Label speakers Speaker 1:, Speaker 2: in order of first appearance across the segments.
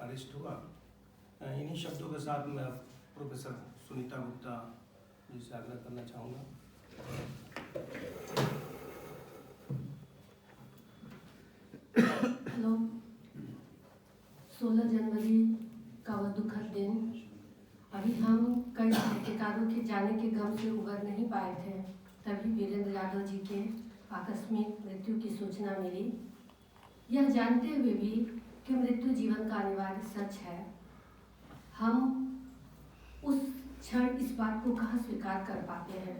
Speaker 1: Arrest हुआ। इन्हीं शब्दों के साथ मैं प्रोफेसर सुनीता गुप्ता जी से आग्रह करना चाहूँगा।
Speaker 2: हेलो, 16 जनवरी का वह दुखद दिन, अभी हम कई साहित्यकारों के जाने के गम से उबर नहीं पाए थे, तभी वीरेंद्र यादव जी के आकस्मिक मृत्यु की सूचना मिली। यह जानते हुए भी कि मृत्यु जीवन का अनिवार्य सच है, हम उस क्षण इस बात को कहाँ स्वीकार कर पाते हैं।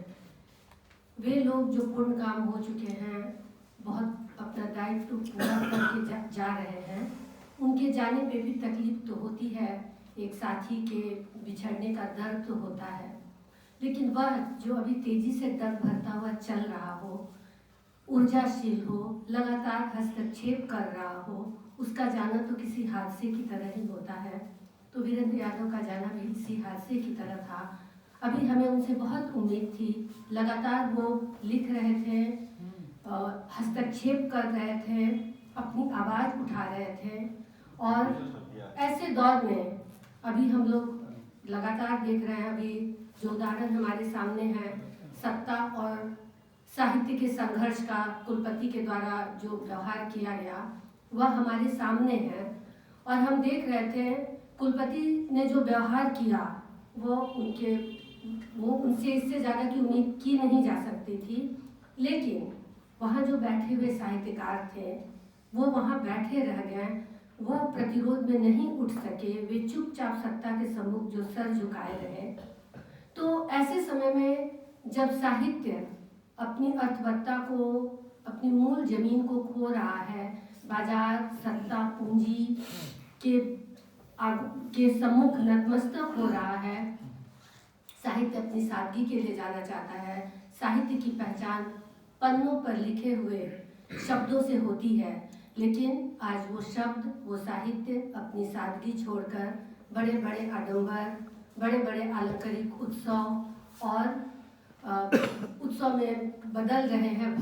Speaker 2: वे लोग जो पूर्ण काम हो चुके हैं, बहुत अपना दायित्व पूरा करके जा रहे हैं, उनके जाने पे भी तकलीफ तो होती है, एक साथी के बिछड़ने का दर्द तो होता है, लेकिन वह जो अभी तेजी से दर्द भरता हुआ चल रहा हो, ऊर्जाशील हो, लगातार हस्तक्षेप कर रहा हो, उसका जाना तो किसी हादसे की तरह ही होता है। तो वीरेंद्र यादव का जाना भी इसी हादसे की तरह था। अभी हमें उनसे बहुत उम्मीद थी, लगातार वो लिख रहे थे, हस्तक्षेप कर रहे थे, अपनी आवाज़ उठा रहे थे, और ऐसे दौर में अभी हम लोग लगातार देख रहे हैं, अभी जो उदाहरण हमारे सामने है, सत्ता और साहित्य के संघर्ष का कुलपति के द्वारा जो व्यवहार किया गया वह हमारे सामने है, और हम देख रहे थे कुलपति ने जो व्यवहार किया वो उनसे इससे ज़्यादा की उम्मीद की नहीं जा सकती थी। लेकिन वहाँ जो बैठे हुए साहित्यकार थे वो वहाँ बैठे रह गए, वो प्रतिरोध में नहीं उठ सके, वे चुपचाप सत्ता के सम्मुख जो सर झुकाए रहे। तो ऐसे समय में जब साहित्य अपनी अर्थवत्ता को, अपनी मूल जमीन को खो रहा है, बाजार, सत्ता, पूंजी के सम्मुख नतमस्तक हो रहा है, साहित्य अपनी सादगी के लिए जाना चाहता है, साहित्य की पहचान पन्नों पर लिखे हुए शब्दों से होती है, लेकिन आज वो शब्द, वो साहित्य अपनी सादगी छोड़कर बड़े बड़े आडंबर, बड़े बड़े अलंकारिक उत्सव और उत्सव में बदल रहे हैं,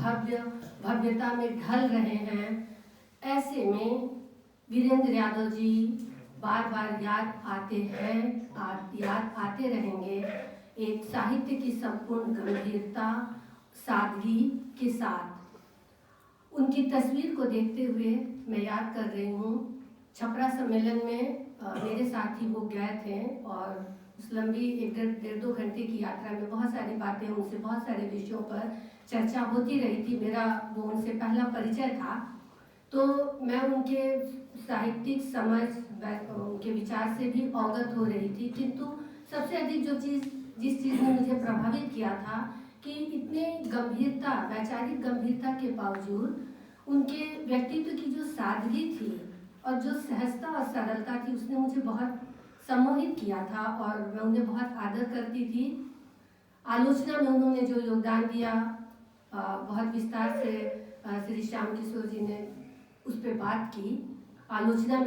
Speaker 2: भव्यता में ढल रहे हैं। ऐसे में वीरेंद्र यादव जी बार बार याद आते हैं, याद आते रहेंगे, एक साहित्य की संपूर्ण गंभीरता, सादगी के साथ। उनकी तस्वीर को देखते हुए मैं याद कर रही हूँ, छपरा सम्मेलन में मेरे साथ ही वो गए थे, और उस लंबी 1-1.5-2 घंटे की यात्रा में बहुत सारी बातें, उनसे बहुत सारे विषयों पर चर्चा होती रही थी। मेरा वो उनसे पहला परिचय था, तो मैं उनके साहित्यिक समझ, उनके विचार से भी अवगत हो रही थी। किंतु सबसे अधिक जिस चीज़ ने मुझे प्रभावित किया था कि इतने गंभीरता, वैचारिक गंभीरता के बावजूद उनके व्यक्तित्व की जो सादगी थी और जो सहजता और सरलता थी, उसने मुझे बहुत सम्मोहित किया था, और मैं उन्हें बहुत आदर करती थी। आलोचना में उन्होंने जो योगदान दिया, बहुत विस्तार से श्री श्याम किशोर जी ने उस पर बात की। आलोचना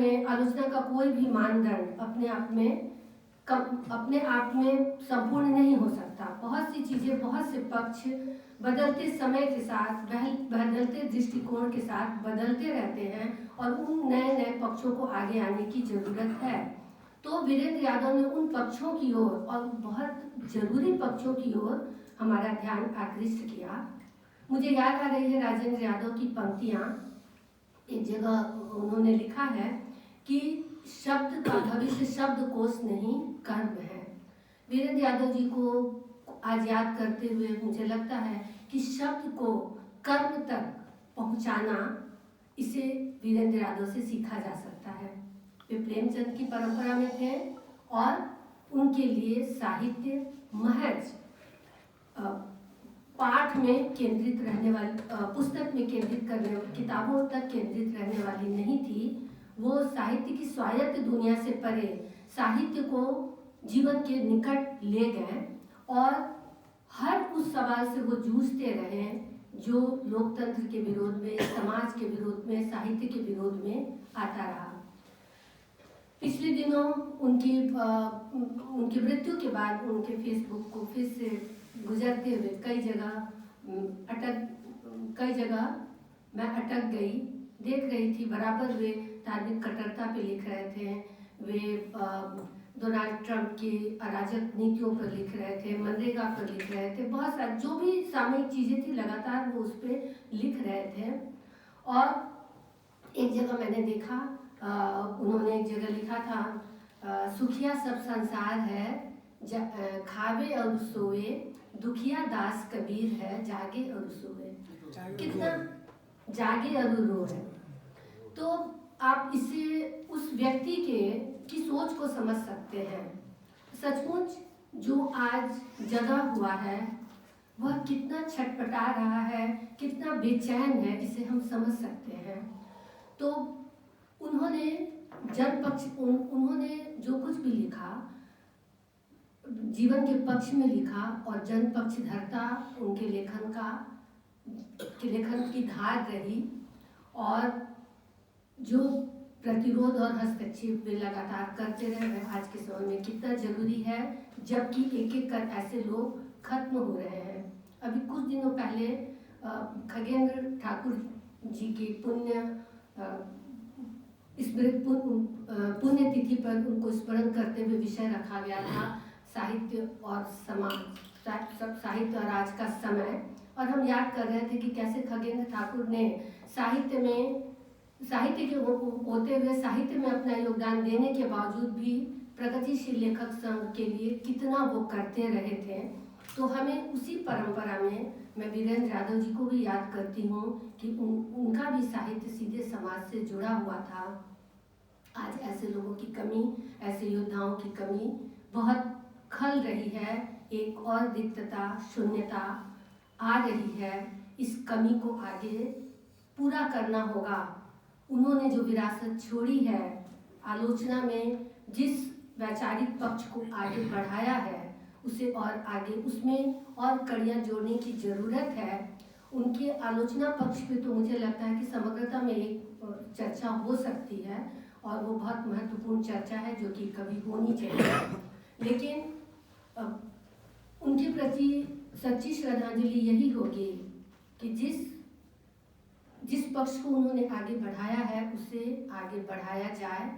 Speaker 2: का कोई भी मानदंड अपने आप में संपूर्ण नहीं हो सकता। बहुत सी चीज़ें, बहुत से पक्ष बदलते समय के साथ, बदलते दृष्टिकोण के साथ बदलते रहते हैं, और उन नए नए पक्षों को आगे आने की ज़रूरत है। तो वीरेंद्र यादव ने उन पक्षों की ओर, और बहुत जरूरी पक्षों की ओर हमारा ध्यान आकृष्ट किया। मुझे याद आ रही है राजेंद्र यादव की पंक्तियाँ। एक जगह उन्होंने लिखा है कि शब्द का भविष्य शब्दकोश नहीं, कर्म है। वीरेंद्र यादव जी को आज याद करते हुए मुझे लगता है कि शब्द को कर्म तक पहुंचाना, इसे वीरेंद्र यादव से सीखा जा सकता है। वे प्रेमचंद की परंपरा में थे, और उनके लिए साहित्य महज पाठ में केंद्रित रहने वाली, पुस्तक में केंद्रित करने, किताबों तक केंद्रित रहने वाली नहीं थी। वो साहित्य की स्वायत्त दुनिया से परे साहित्य को जीवन के निकट ले गए, और हर उस सवाल से वो जूझते रहे जो लोकतंत्र के विरोध में, समाज के विरोध में, साहित्य के विरोध में आता रहा। पिछले दिनों उनकी मृत्यु के बाद उनके फेसबुक को फिर से गुजरते हुए कई जगह मैं अटक गई, देख रही थी। बराबर वे धार्मिक कट्टरता पे लिख रहे थे, वे डोनाल्ड ट्रंप की अराजक नीतियों पर लिख रहे थे, मनरेगा पर लिख रहे थे, बहुत सारी जो भी सामयिक चीज़ें थी लगातार वो उस पर लिख रहे थे। और एक जगह मैंने देखा, उन्होंने एक जगह लिखा था, सुखिया सब संसार है, खावे और सोए, दुखिया दास कबीर है, जागे और सोए। कितना जागे और रोए। तो आप इसे उस व्यक्ति की सोच को समझ सकते हैं। सचमुच जो आज जगा हुआ है वह कितना छटपटा रहा है, कितना बेचैन है, इसे हम समझ सकते हैं। तो उन्होंने उन्होंने जो कुछ भी लिखा जीवन के पक्ष में लिखा, और जन पक्ष धरता उनके लेखन की धार रही। और जो प्रतिरोध और हस्तक्षेप वे लगातार करते रहे, वह आज के समय में कितना जरूरी है, जबकि एक एक कर ऐसे लोग खत्म हो रहे हैं। अभी कुछ दिनों पहले खगेंद्र ठाकुर जी की पुण्यतिथि पर उनको स्मरण करते हुए विषय रखा गया था, साहित्य और समाज, साहित्य और आज का समय। और हम याद कर रहे थे कि कैसे खगेंद्र ठाकुर ने साहित्य के होते हुए साहित्य में अपना योगदान देने के बावजूद भी प्रगतिशील लेखक संघ के लिए कितना वो करते रहे थे। तो हमें उसी परंपरा में मैं वीरेंद्र यादव जी को भी याद करती हूँ कि उनका भी साहित्य सीधे समाज से जुड़ा हुआ था। आज ऐसे लोगों की कमी, ऐसे योद्धाओं की कमी बहुत खल रही है। एक और रिक्तता, शून्यता आ रही है। इस कमी को आगे पूरा करना होगा। उन्होंने जो विरासत छोड़ी है, आलोचना में जिस वैचारिक पक्ष को आगे बढ़ाया है, उसे और आगे उसमें और कड़ियाँ जोड़ने की ज़रूरत है। उनके आलोचना पक्ष पे तो मुझे लगता है कि समग्रता में एक चर्चा हो सकती है, और वो बहुत महत्वपूर्ण चर्चा है जो कि कभी होनी चाहिए। लेकिन उनके प्रति सच्ची श्रद्धांजलि यही होगी कि जिस पक्ष को उन्होंने आगे बढ़ाया है उसे आगे बढ़ाया जाए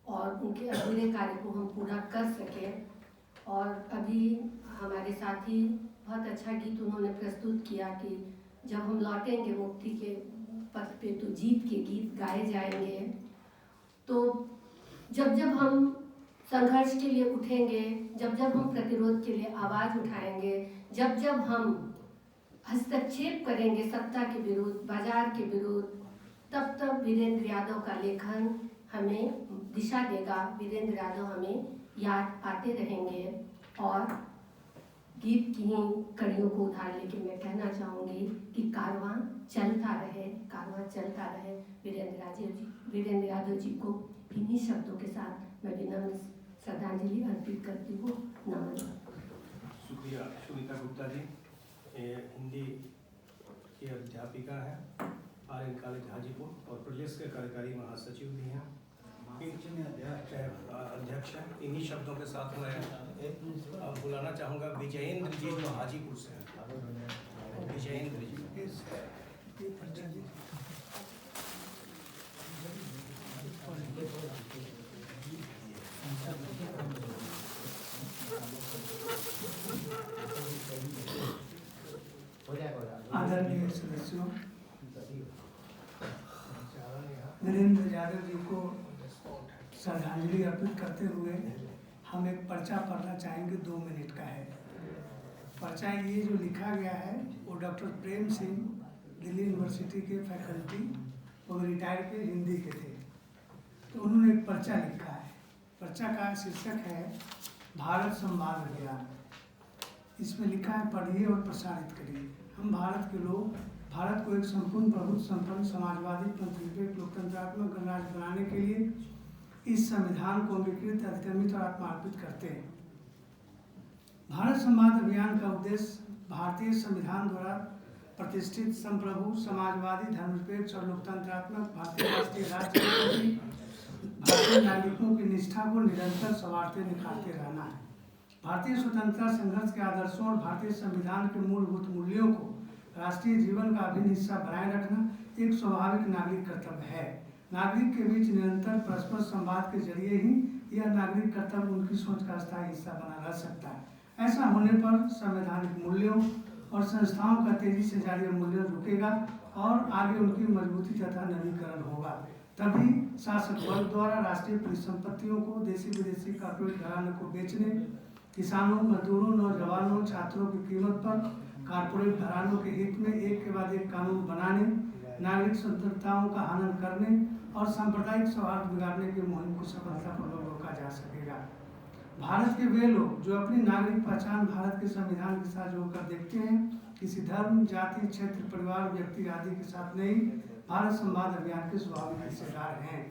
Speaker 2: और उनके अधूरे कार्य को हम पूरा कर सकें। और अभी हमारे साथी बहुत अच्छा गीत उन्होंने प्रस्तुत किया कि जब हम लौटेंगे मुक्ति के पथ पे तो जीत के गीत गाए जाएंगे। तो जब हम संघर्ष के लिए उठेंगे, जब हम प्रतिरोध के लिए आवाज़ उठाएंगे, जब हम हस्तक्षेप करेंगे सत्ता के विरुद्ध, बाजार के विरुद्ध, तब वीरेंद्र यादव का लेखन हमें दिशा देगा। वीरेंद्र यादव हमें याद आते रहेंगे। और गीत की ही कड़ियों को उधार लेके मैं कहना चाहूँगी कि कारवां चलता रहे, कारवां चलता रहे। वीरेंद्र यादव जी को इन्हीं शब्दों के साथ मैं विनम्र श्रद्धांजलि अर्पित करती हूँ। नमन।
Speaker 1: शुक्रिया सुनीता गुप्ता जी। हिंदी की अध्यापिका है, RN कॉलेज हाजीपुर, और प्रदेश के कार्यकारी महासचिव भी हैं, अध्यक्ष हैं। इन्हीं शब्दों के साथ मैं बुलाना चाहूँगा विजयेंद्र जी, जो हाजीपुर से हैं। विजयेंद्र जी।
Speaker 3: आदरणीय सदस्यों, वीरेंद्र यादव जी को श्रद्धांजलि अर्पित करते हुए हम एक पर्चा पढ़ना चाहेंगे। 2 मिनट का है पर्चा। ये जो लिखा गया है वो डॉक्टर प्रेम सिंह, दिल्ली यूनिवर्सिटी के फैकल्टी, वो रिटायर के हिंदी के थे। तो उन्होंने एक पर्चा लिखा है। पर्चा का शीर्षक है भारत संवाद अभियान। इसमें लिखा है पढ़िए और प्रसारित करिए। हम भारत के लोग भारत को एक संपूर्ण प्रभुत्व संपन्न समाजवादी पंथनिरपेक्ष लोकतंत्रात्मक गणराज्य बनाने के लिए इस संविधान को अंगीकृत, अधिक्रमित और आत्मार्पित करते हैं। भारत संवाद अभियान का उद्देश्य भारतीय संविधान द्वारा प्रतिष्ठित संप्रभु समाजवादी धर्मनिरपेक्ष और लोकतंत्रात्मक भारतीय राष्ट्रीय राज्य के प्रति भारतीय नागरिकों की निष्ठा को निरंतर संवारते निखारते रहना है। भारतीय स्वतंत्रता संघर्ष के आदर्शों और भारतीय संविधान के मूलभूत मूल्यों को राष्ट्रीय जीवन का अभिन्न हिस्सा बनाए रखना एक स्वाभाविक नागरिक कर्तव्य है। नागरिक के बीच निरंतर परस्पर संवाद के जरिए ही यह नागरिक कर्तव्य उनकी सोच का स्थायी हिस्सा बना रह सकता है। ऐसा होने पर संवैधानिक मूल्यों और संस्थाओं का तेजी से जारी मूल्य रुकेगा और आगे उनकी मजबूती तथा नवीकरण होगा। तभी शासक वर्ग द्वारा राष्ट्रीय परिसंपत्तियों को देशी विदेशी कॉर्पोरेट घरानों को बेचने, किसानों, मजदूरों, नौजवानों, छात्रों की कीमत पर कॉर्पोरेट घरानों के हित में एक के बाद एक कानून बनाने, नागरिक स्वतंत्रताओं का हनन करने और सांप्रदायिक सौहार्द बिगाड़ने की मुहिम को सफलतापूर्वक रोका जा सकेगा। भारत के वे लोग जो अपनी नागरिक पहचान भारत के संविधान के साथ जोड़कर देखते हैं, किसी धर्म, जाति, क्षेत्र, परिवार, व्यक्ति आदि के साथ नहीं, भारत संवाद अभियान के स्वाभाविक हिस्सेदार हैं।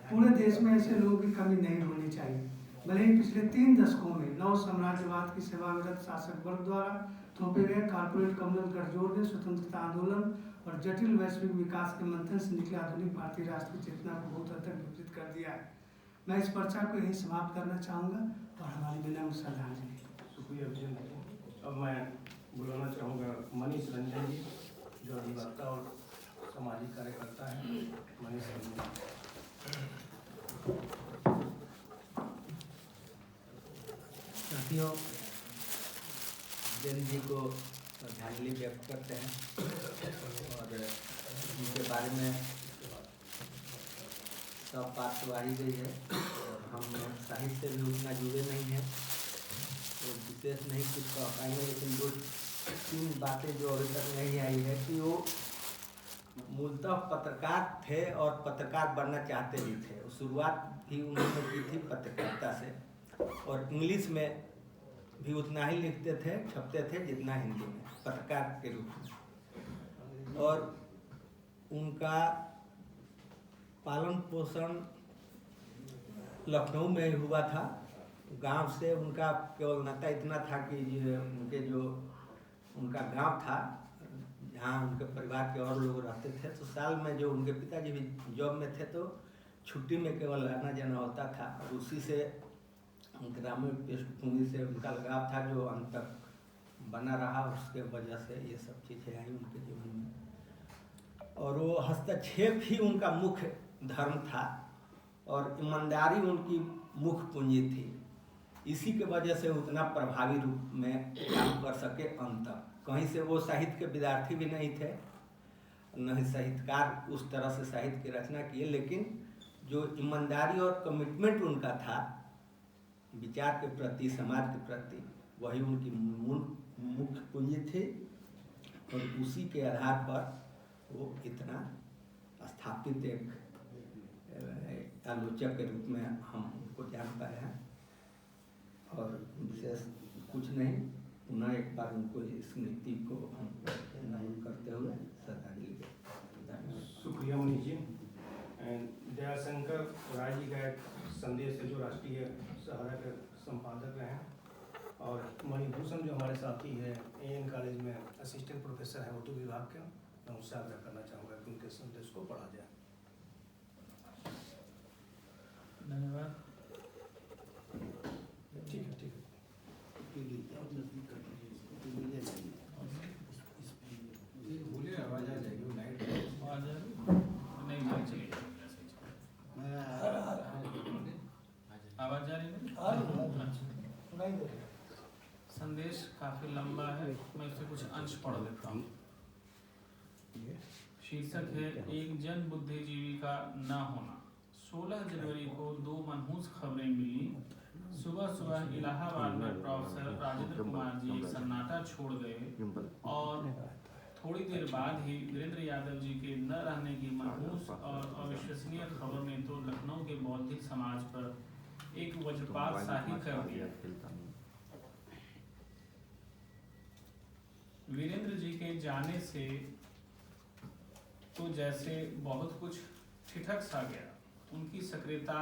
Speaker 3: पूरे देश में ऐसे लोगों की कमी नहीं होनी चाहिए। भले ही पिछले 3 दशकों में नव साम्राज्यवाद की सेवारत शासक वर्ग द्वारा थोपे गए कॉर्पोरेट कम्युनल गठजोड़ ने स्वतंत्रता आंदोलन और जटिल वैश्विक विकास के मंथन से निकले आधुनिक भारतीय राष्ट्र की चेतना को बहुत हद तक विकसित कर दिया है। मैं इस पर्चा को यहीं समाप्त करना चाहूँगा और हमारी विनम्र श्रद्धांजलि।
Speaker 1: शुक्रिया विजय जी। अब मैं बुलाना चाहूँगा मनीष रंजन जी, जो अधिवक्ता और सामाजिक कार्यकर्ता हैं। मनीष रंजन
Speaker 4: साथियों, जैन जी को श्रद्धांजलि व्यक्त करते हैं और उनके बारे में सब बात तो आ ही गई है और हम साहित्य से भी उतना जुड़े नहीं हैं तो विशेष नहीं कुछ कह पाएंगे, लेकिन 2-3 बातें जो अभी तक नहीं आई है कि वो मूलतः पत्रकार थे और पत्रकार बनना चाहते भी थे। शुरुआत भी उन्होंने की थी पत्रकारिता से और इंग्लिश में भी उतना ही लिखते थे, छपते थे जितना हिंदी में, पत्रकार के रूप में। और उनका पालन पोषण लखनऊ में हुआ था। गांव से उनका केवल नाता इतना था कि उनके जो उनका गांव था जहाँ उनके परिवार के और लोग रहते थे, तो साल में जो उनके पिताजी भी जॉब में थे तो छुट्टी में केवल आना जाना होता था और उसी से ग्रामीण पृष्ठभूमि से उनका लगाव था जो अंत तक बना रहा। उसके वजह से ये सब चीज़ें आई उनके जीवन में और वो हस्तक्षेप ही उनका मुख्य धर्म था और ईमानदारी उनकी मुख्य पूंजी थी। इसी के वजह से उतना प्रभावी रूप में काम कर सके अंत तक। कहीं से वो साहित्य के विद्यार्थी भी नहीं थे, न ही साहित्यकार उस तरह से साहित्य की रचना किए, लेकिन जो ईमानदारी और कमिटमेंट उनका था विचार के प्रति, समाज के प्रति, वही उनकी मुख्य पूंजी थी और उसी के आधार पर वो इतना स्थापित एक आलोचक के रूप में हम उनको जान पाए हैं। और विशेष कुछ नहीं, पुनः एक बार उनको स्मृति को हम नमन करते हुए श्रद्धांजलि।
Speaker 1: शुक्रिया मनीष जी। दयाशंकर राय जी का एक संदेश है जो राष्ट्रीय सहारा के संपादक रहे हैं और मणिभूषण जो हमारे साथी है AN कॉलेज में असिस्टेंट प्रोफेसर है उर्दू विभाग के, मैं उनसे आग्रह करना चाहूँगा कि उनके संदेश को पढ़ा जाए।
Speaker 5: धन्यवाद।
Speaker 1: ठीक है, ठीक है।
Speaker 5: बोलिए, आवाज आ जाएगी, लाइट आवाज आ रही नहीं, लाइट चली आवाज जा रही है। संदेश काफी लंबा है, मैं उससे कुछ अंश पढ़ लेता हूँ। शीर्षक है एक जन बुद्धिजीवी का न होना। 16 जनवरी को 2 मनहूस खबरें मिली। सुबह सुबह इलाहाबाद में प्रोफेसर राजेंद्र कुमार जी सन्नाटा छोड़ गए और थोड़ी देर बाद ही वीरेंद्र यादव जी के न रहने की मनहूस और अविश्वसनीय खबर ने तो लखनऊ के बौद्धिक समाज पर एक वज्रपात सा ही कर दिया। वीरेंद्र जी के जाने से तो जैसे बहुत कुछ ठिठक सा गया। उनकी सक्रियता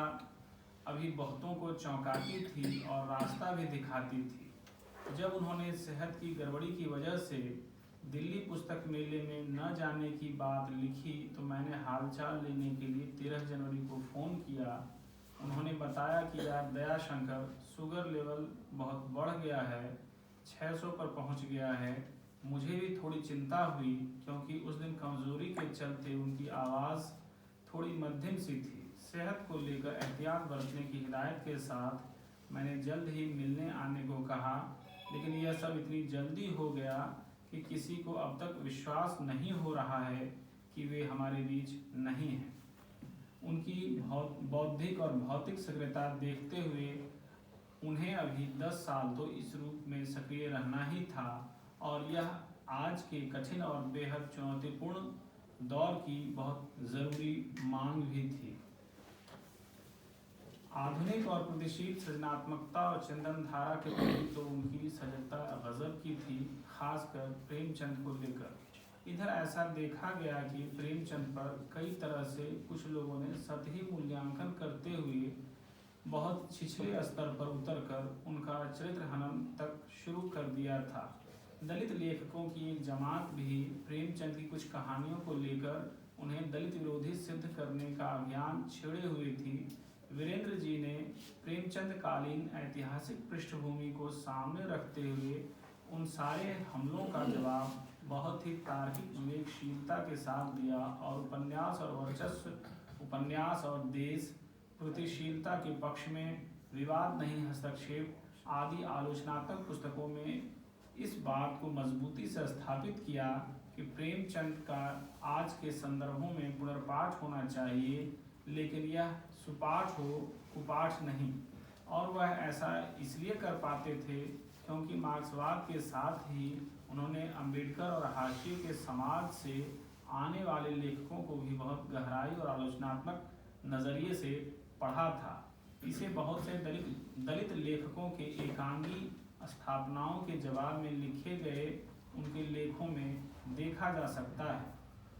Speaker 5: अभी बहुतों को चौंकाती थी और रास्ता भी दिखाती थी। जब उन्होंने सेहत की गड़बड़ी की वजह से दिल्ली पुस्तक मेले में न जाने की बात लिखी तो मैंने हालचाल लेने के लिए 13 जनवरी को फ़ोन किया। उन्होंने बताया कि यार दयाशंकर, शुगर लेवल बहुत बढ़ गया है, 600 पर पहुंच गया है। मुझे भी थोड़ी चिंता हुई क्योंकि उस दिन कमज़ोरी के चलते उनकी आवाज़ थोड़ी मध्यम सी थी। सेहत को लेकर एहतियात बरतने की हिदायत के साथ मैंने जल्द ही मिलने आने को कहा, लेकिन यह सब इतनी जल्दी हो गया कि किसी को अब तक विश्वास नहीं हो रहा है कि वे हमारे बीच नहीं हैं। उनकी बौद्धिक और भौतिक सक्रियता देखते हुए उन्हें अभी 10 साल तो इस रूप में सक्रिय रहना ही था, और यह आज के कठिन और बेहद चुनौतीपूर्ण दौर की बहुत ज़रूरी मांग भी थी। आधुनिक और प्रगतिशील सृजनात्मकता और चिंतन धारा के प्रति तो उनकी सजगता गजब की थी, खासकर प्रेमचंद को लेकर। इधर ऐसा देखा गया कि प्रेमचंद पर कई तरह से कुछ लोगों ने सतही मूल्यांकन करते हुए बहुत छिछले स्तर पर उतरकर उनका चरित्र हनन तक शुरू कर दिया था। दलित लेखकों की एक जमात भी प्रेमचंद की कुछ कहानियों को लेकर उन्हें दलित विरोधी सिद्ध करने का अभियान छेड़े हुए थी। वीरेंद्र जी ने प्रेमचंद कालीन ऐतिहासिक पृष्ठभूमि को सामने रखते हुए उन सारे हमलों का जवाब बहुत ही तार्किक विवेकशीलता के साथ दिया, और उपन्यास और वर्चस्व, उपन्यास और देश, प्रगतिशीलता के पक्ष में विवाद नहीं हस्तक्षेप आदि आलोचनात्मक पुस्तकों में इस बात को मजबूती से स्थापित किया कि प्रेमचंद का आज के संदर्भों में पुनर्पाठ होना चाहिए, लेकिन यह सुपाठ हो, कुपाठ नहीं। और वह ऐसा इसलिए कर पाते थे क्योंकि मार्क्सवाद के साथ ही उन्होंने अंबेडकर और हाशिए के समाज से आने वाले लेखकों को भी बहुत गहराई और आलोचनात्मक नज़रिए से पढ़ा था। इसे बहुत से दलित लेखकों के एकांगी स्थापनाओं के जवाब में लिखे गए उनके लेखों में देखा जा सकता है।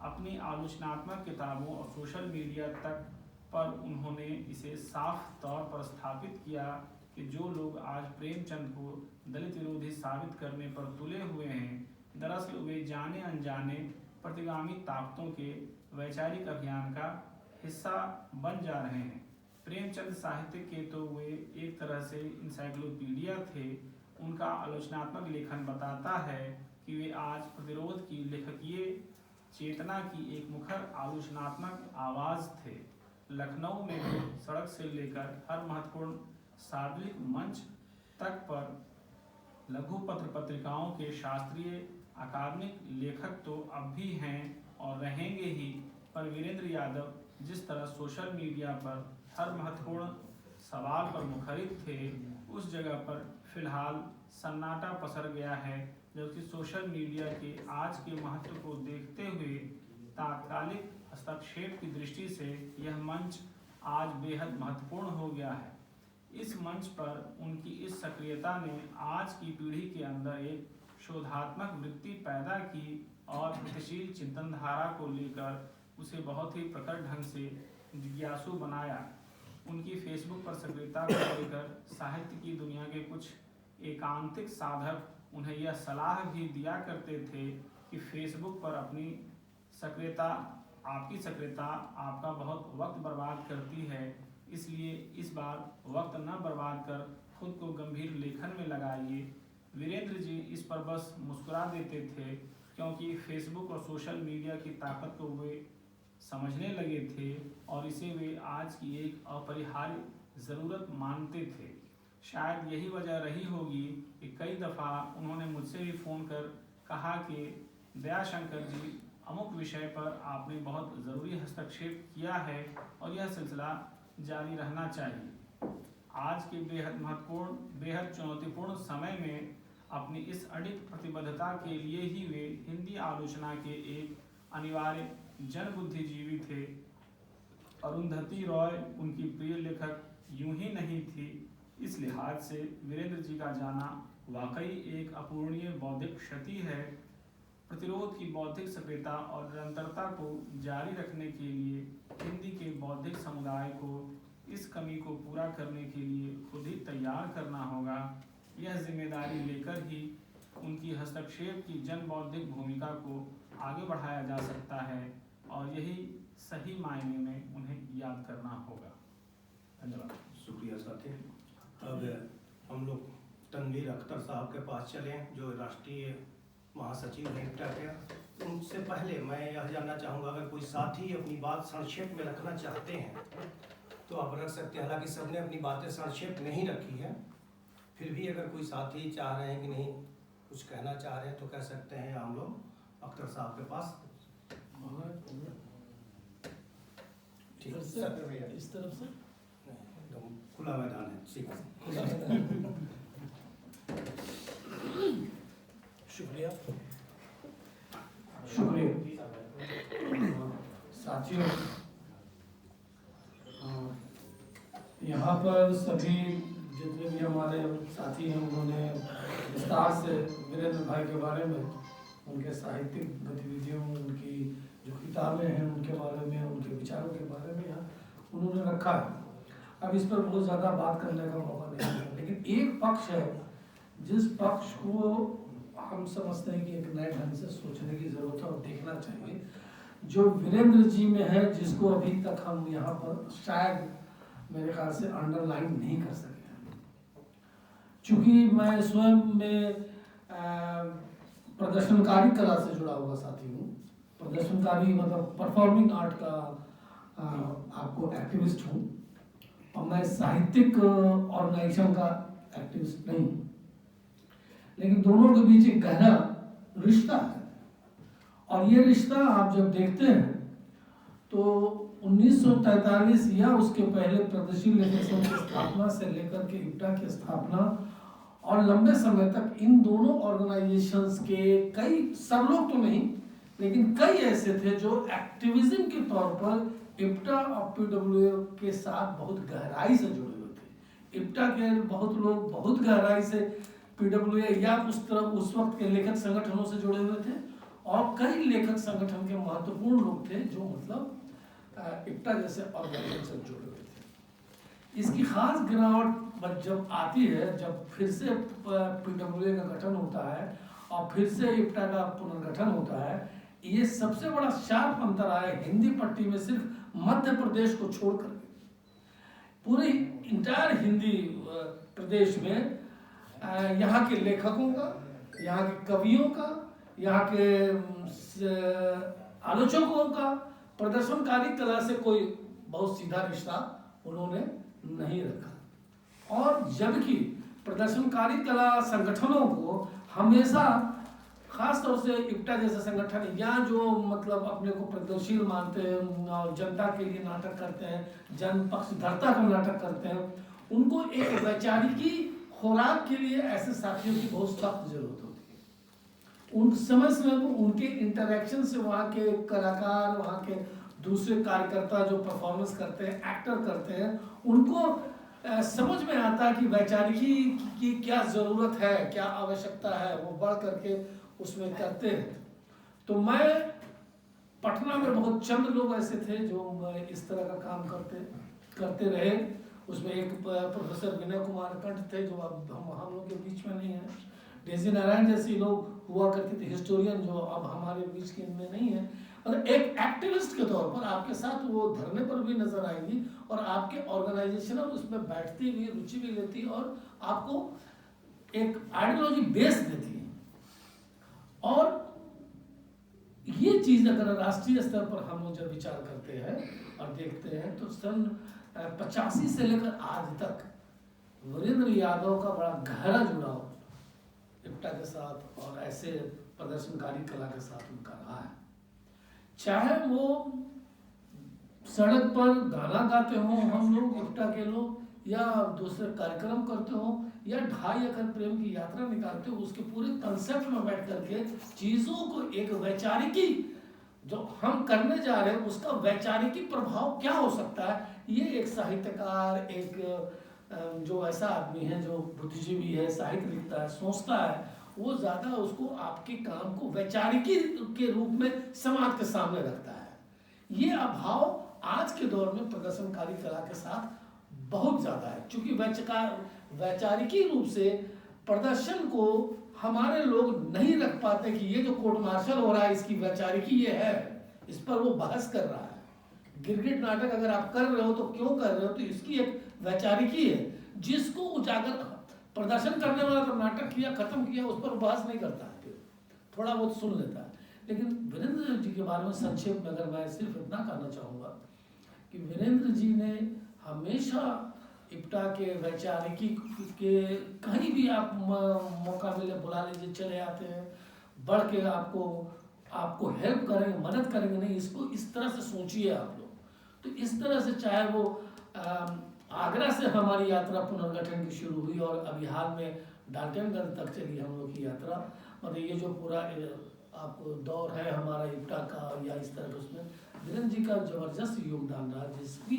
Speaker 5: अपनी आलोचनात्मक किताबों और सोशल मीडिया तक पर उन्होंने इसे साफ तौर पर स्थापित किया कि जो लोग आज प्रेमचंद को दलित विरोधी साबित करने पर तुले हुए हैं, दरअसल वे जाने अनजाने प्रतिगामी ताकतों के वैचारिक अभियान का हिस्सा बन जा रहे हैं। प्रेमचंद साहित्य के तो वे एक तरह से इंसाइक्लोपीडिया थे। उनका आलोचनात्मक लेखन बताता है कि वे आज प्रतिरोध की लेखकीय चेतना की एक मुखर आलोचनात्मक आवाज़ थे। लखनऊ में तो सड़क से लेकर हर महत्वपूर्ण सार्वजनिक मंच तक पर लघु पत्र पत्रिकाओं के शास्त्रीय अकादमिक लेखक तो अब भी हैं और रहेंगे ही, पर वीरेंद्र यादव जिस तरह सोशल मीडिया पर हर महत्वपूर्ण सवाल पर मुखरित थे, उस जगह पर फिलहाल सन्नाटा पसर गया है, जबकि सोशल मीडिया के आज के महत्व को देखते हुए तात्कालिक हस्तक्षेप की दृष्टि से यह मंच आज बेहद महत्वपूर्ण हो गया है। इस मंच पर उनकी इस सक्रियता ने आज की पीढ़ी के अंदर एक शोधात्मक वृत्ति पैदा की और प्रगतिशील चिंतन धारा को लेकर उसे बहुत ही प्रकट ढंग से जिज्ञासु बनाया। उनकी फेसबुक पर सक्रियता को लेकर साहित्य की दुनिया के कुछ एकांतिक साधक उन्हें यह सलाह भी दिया करते थे कि फेसबुक पर अपनी सक्रियता, आपकी सक्रियता आपका बहुत वक्त बर्बाद करती है, इसलिए इस बार वक्त न बर्बाद कर खुद को गंभीर लेखन में लगाइए। वीरेंद्र जी इस पर बस मुस्कुरा देते थे क्योंकि फेसबुक और सोशल मीडिया की ताकत को वे समझने लगे थे और इसे वे आज की एक अपरिहार्य ज़रूरत मानते थे। शायद यही वजह रही होगी कि कई दफ़ा उन्होंने मुझसे भी फ़ोन कर कहा कि दयाशंकर जी, अमुक विषय पर आपने बहुत ज़रूरी हस्तक्षेप किया है और यह सिलसिला जारी रहना चाहिए। आज के बेहद महत्वपूर्ण, बेहद चुनौतीपूर्ण समय में अपनी इस अडिग प्रतिबद्धता के लिए ही वे हिंदी आलोचना के एक अनिवार्य जन बुद्धिजीवी थे। अरुंधति रॉय उनकी प्रिय लेखक यूं ही नहीं थी। इस लिहाज से वीरेंद्र जी का जाना वाकई एक अपूरणीय बौद्धिक क्षति है। प्रतिरोध की बौद्धिक सक्रियता और निरंतरता को जारी रखने के लिए हिंदी के बौद्धिक समुदाय को इस कमी को पूरा करने के लिए खुद ही तैयार करना होगा। यह जिम्मेदारी लेकर ही उनकी हस्तक्षेप की जन बौद्धिक भूमिका को आगे बढ़ाया जा सकता है और यही सही मायने में उन्हें याद करना होगा। धन्यवाद।
Speaker 1: शुक्रिया साथी। अब हम लोग तनवीर अख्तर साहब के पास चलें, जो राष्ट्रीय महासचिव हैं इप्टा के। उनसे पहले मैं यह जानना चाहूँगा, अगर कोई साथी अपनी बात संक्षेप में रखना चाहते हैं तो आप रख सकते हैं। हालांकि सबने अपनी बातें संक्षेप में ही रखी है, फिर भी अगर कोई साथी चाह रहे हैं कि नहीं कुछ कहना चाह रहे हैं तो कह सकते हैं। हम लोग अख्तर साहब के पास ठीक है सर,
Speaker 6: इस तरफ से
Speaker 1: एकदम खुला मैदान है। ठीक है,
Speaker 6: शुक्रिया। शुक्रिया साथियों, यहाँ पर सभी जितने भी हमारे साथी हैं उन्होंने विस्तार से वीरेंद्र भाई के बारे में, उनके साहित्यिक गतिविधियों, उनकी जो किताबें हैं उनके बारे में, उनके विचारों के बारे में यहाँ उन्होंने रखा है। अब इस पर बहुत ज़्यादा बात करने का मौका नहीं है, लेकिन एक पक्ष है जिस पक्ष को हम समझते हैं कि एक नए ढंग से सोचने की ज़रूरत है और देखना चाहिए, जो वीरेंद्र जी में है, जिसको अभी तक हम यहाँ पर शायद मेरे ख्याल से अंडरलाइन नहीं कर सके। चूँकि मैं स्वयं में प्रदर्शनकारी कला से जुड़ा हुआ साथी हूँ, प्रदर्शनकारी मतलब परफॉर्मिंग आर्ट का आपको एक्टिविस्ट हूँ, और मैं साहित्यिक ऑर्गेनाइजेशन का एक्टिविस्ट नहीं, लेकिन दोनों के बीच एक गहरा रिश्ता है। और ये रिश्ता आप जब देखते हैं तो 1943 या उसके पहले प्रगतिशील लेखक संघ की स्थापना से लेकर के इप्टा की स्थापना और लंबे समय तक इन दोनों ऑर्गेनाइजेशंस के कई, सब लोग तो नहीं लेकिन कई ऐसे थे जो एक्टिविज्म के तौर पर इप्टा और पीडब्ल्यूए के साथ बहुत गहराई से जुड़े हुए थे। इप्टा के बहुत लोग बहुत गहराई से पीडब्ल्यूए या उस वक्त के लेखक संगठनों से जुड़े हुए थे, और कई लेखक संगठन के महत्वपूर्ण लोग थे जो मतलब इप्टा जैसे ऑर्गेनाइजेशन से जुड़े हुए थे। इसकी खास गिरावट जब आती है, जब फिर से पीडब्ल्यूए का गठन होता है और फिर से इप्टा का पुनर्गठन होता है, ये सबसे बड़ा शार्प अंतर आया हिंदी पट्टी में, सिर्फ मध्य प्रदेश को छोड़कर पूरे इंटायर हिंदी प्रदेश में यहाँ के लेखकों का, यहाँ के कवियों का, यहाँ के आलोचकों का प्रदर्शनकारी कला से कोई बहुत सीधा रिश्ता उन्होंने नहीं रखा। और जबकि प्रदर्शनकारी कला संगठनों को हमेशा, खास तौर से इप्टा जैसे संगठन या जो मतलब अपने को प्रगतिशील मानते हैं और जनता के लिए नाटक करते हैं, जन पक्षधरता का नाटक करते हैं, उनको एक वैचारिकी खुराक के लिए ऐसे साथियों की बहुत सख्त जरूरत होती है। उन समय पर उनके इंटरेक्शन से वहाँ के कलाकार, वहाँ के दूसरे कार्यकर्ता जो परफॉर्मेंस करते हैं, एक्टर करते हैं, उनको समझ में आता है कि वैचारिकी की क्या ज़रूरत है, क्या आवश्यकता है, वो बढ़ करके उसमें करते हैं। तो मैं पटना में बहुत चंद लोग ऐसे थे जो इस तरह का काम करते रहे। उसमें एक प्रोफेसर विनय कुमार कंठ थे जो अब हम लोग के बीच में नहीं है। डेजी नारायण जैसे लोग हुआ करते थे हिस्टोरियन, जो अब हमारे बीच के इनमें नहीं है। और एक एक्टिविस्ट के तौर पर आपके साथ वो धरने पर भी नजर आएंगी और आपके ऑर्गेनाइजेशन और उसमें बैठती भी, रुचि भी लेती और आपको एक आइडियोलॉजी बेस देती है। और ये चीज़ अगर राष्ट्रीय स्तर पर हम लोग जब विचार करते हैं और देखते हैं तो सन 85 से लेकर आज तक वीरेंद्र यादव का बड़ा गहरा जुड़ाव इप्टा के साथ और ऐसे प्रदर्शनकारी कला के साथ उनका रहा है। चाहे वो सड़क पर गाना गाते हों हम लोग इप्टा के लोग, या दूसरे कार्यक्रम करते हो, या 2.5 एकड़ प्रेम की यात्रा निकालते हो, उसके पूरे कंसेप्ट में बैठ करके चीज़ों को एक वैचारिकी जो हम करने जा रहे हैं उसका वैचारिकी प्रभाव क्या हो सकता है, ये एक साहित्यकार, एक जो ऐसा आदमी है जो बुद्धिजीवी है, साहित्य लिखता है, सोचता है, वो ज़्यादा उसको आपके काम को वैचारिकी के रूप में समाज के सामने रखता है। ये अभाव आज के दौर में प्रदर्शनकारी कला के साथ बहुत ज़्यादा है, क्योंकि वैचारिकी रूप से प्रदर्शन को हमारे लोग नहीं रख पाते कि ये जो कोर्ट मार्शल हो रहा है इसकी वैचारिकी ये है, इस पर वो बहस कर रहा है। गिरगिट नाटक अगर आप कर रहे हो तो क्यों कर रहे हो, तो इसकी एक वैचारिकी है जिसको उजागर प्रदर्शन करने वाला तो नाटक किया खत्म किया उस पर बहस नहीं करता है। थोड़ा बहुत सुन लेता है। लेकिन वीरेंद्र जी के बारे में संक्षेप में अगर मैं सिर्फ इतना कहना चाहूँगा कि वीरेंद्र जी ने हमेशा इप्टा के वैचारिकी के कहीं भी आप मौका मिले बुला लीजिए, चले आते हैं, बढ़ के आपको हेल्प करेंगे, मदद करेंगे। नहीं, इसको इस तरह से सोचिए आप लोग। तो इस तरह से चाहे वो आगरा से हमारी यात्रा पुनर्गठन की शुरू हुई और अभी हाल में डाल्टनगंज तक चली हम लोग की यात्रा, मतलब ये जो पूरा आपको दौर है हमारा इप्टा का या इस तरह का, उसमें वीरेंद्र जी का जबरदस्त योगदान रहा, जिसकी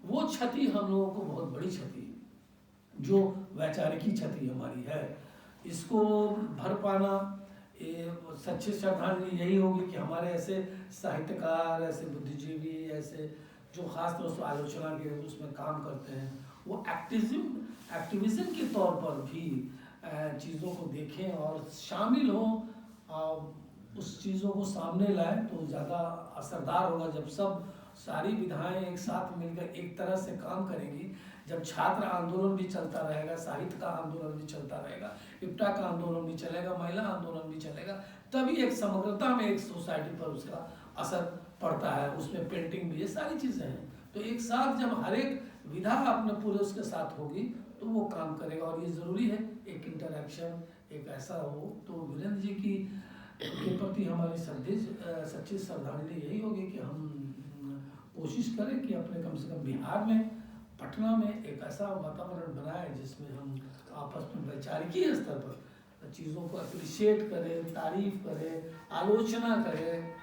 Speaker 6: वो क्षति हम लोगों को बहुत बड़ी क्षति है, जो वैचारिकी क्षति हमारी है, इसको भर पाना सच्ची श्रद्धांजलि यही होगी कि हमारे ऐसे साहित्यकार, ऐसे बुद्धिजीवी, ऐसे जो खास तौर से आलोचना के उसमें काम करते हैं, वो एक्टिविज्म के तौर पर भी चीज़ों को देखें और शामिल हों, उस चीज़ों को सामने लाएं तो ज़्यादा असरदार होगा। जब सब सारी विधाएं एक साथ मिलकर एक तरह से काम करेंगी, जब छात्र आंदोलन भी चलता रहेगा, साहित्य का आंदोलन भी चलता रहेगा, इप्टा का आंदोलन भी चलेगा, महिला आंदोलन भी चलेगा, तभी एक समग्रता में एक सोसाइटी पर उसका असर पड़ता है। उसमें पेंटिंग भी, ये सारी चीज़ें हैं। तो एक साथ जब हर एक विधा अपने पूरे उसके साथ होगी तो वो काम करेगा, और ये ज़रूरी है एक इंटरेक्शन एक ऐसा हो। तो वीरेंद्र जी की के प्रति हमारी सच्ची श्रद्धांजलि यही होगी कि हम कोशिश करें कि अपने कम से कम बिहार में, पटना में एक ऐसा वातावरण बनाए जिसमें हम आपस में वैचारिकी स्तर पर चीज़ों को अप्रिशिएट करें, तारीफ करें, आलोचना करें,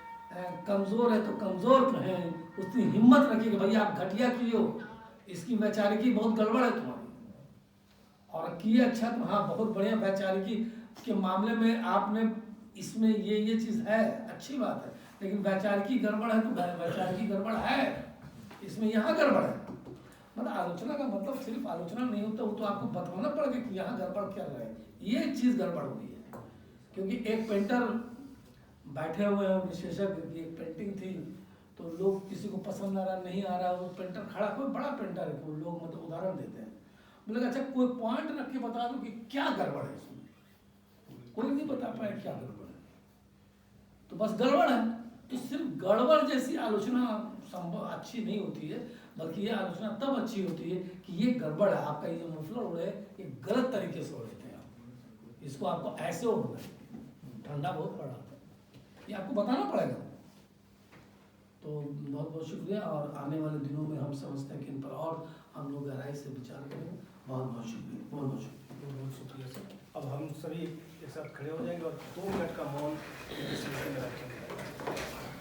Speaker 6: कमज़ोर है तो कमज़ोर कहें, उसकी हिम्मत रखिए कि भैया आप घटिया किए हो, इसकी वैचारिकी बहुत गड़बड़ है तुम्हारी, और किए अच्छा तो हाँ बहुत बढ़िया, वैचारिकी के मामले में आपने इसमें ये चीज़ है, अच्छी बात है, लेकिन वैचारिकी गड़बड़ है तो वैचारिकी गड़बड़ है, इसमें यहाँ गड़बड़ है। मतलब आलोचना का मतलब सिर्फ आलोचना नहीं होता, वो तो आपको बताना पड़ेगा कि यहाँ गड़बड़ क्या है, ये चीज़ गड़बड़ हो रही है। क्योंकि एक पेंटर बैठे हुए हैं विशेषज्ञ की एक पेंटिंग थी, तो लोग किसी को पसंद आ रहा नहीं आ रहा, वो पेंटर खड़ा, कोई बड़ा पेंटर है, वो लोग मतलब उदाहरण देते हैं, बोले अच्छा कोई पॉइंट रख के बता दो कि क्या गड़बड़ है इसमें, कोई नहीं बता पाया क्या गड़बड़ है, तो बस गड़बड़ है। तो सिर्फ गड़बड़ जैसी आलोचना संभव अच्छी नहीं होती है, बल्कि ये आलोचना तब अच्छी होती है कि ये गड़बड़ है, आपका ये जो मफलर उड़े ये गलत तरीके से उड़े थे आप, इसको आपको ऐसे उड़ना है, ठंडा बहुत पड़ा था, ये आपको बताना पड़ेगा। तो बहुत बहुत शुक्रिया, और आने वाले दिनों में हम समझते हैं कि इन पर और हम लोग गहराई से विचार करेंगे। बहुत बहुत शुक्रिया, बहुत बहुत शुक्रिया,
Speaker 1: बहुत शुक्रिया सर। अब हम सभी एक साथ खड़े हो जाएंगे और 2 मिनट का मौन इस सिलसिले में रखेंगे।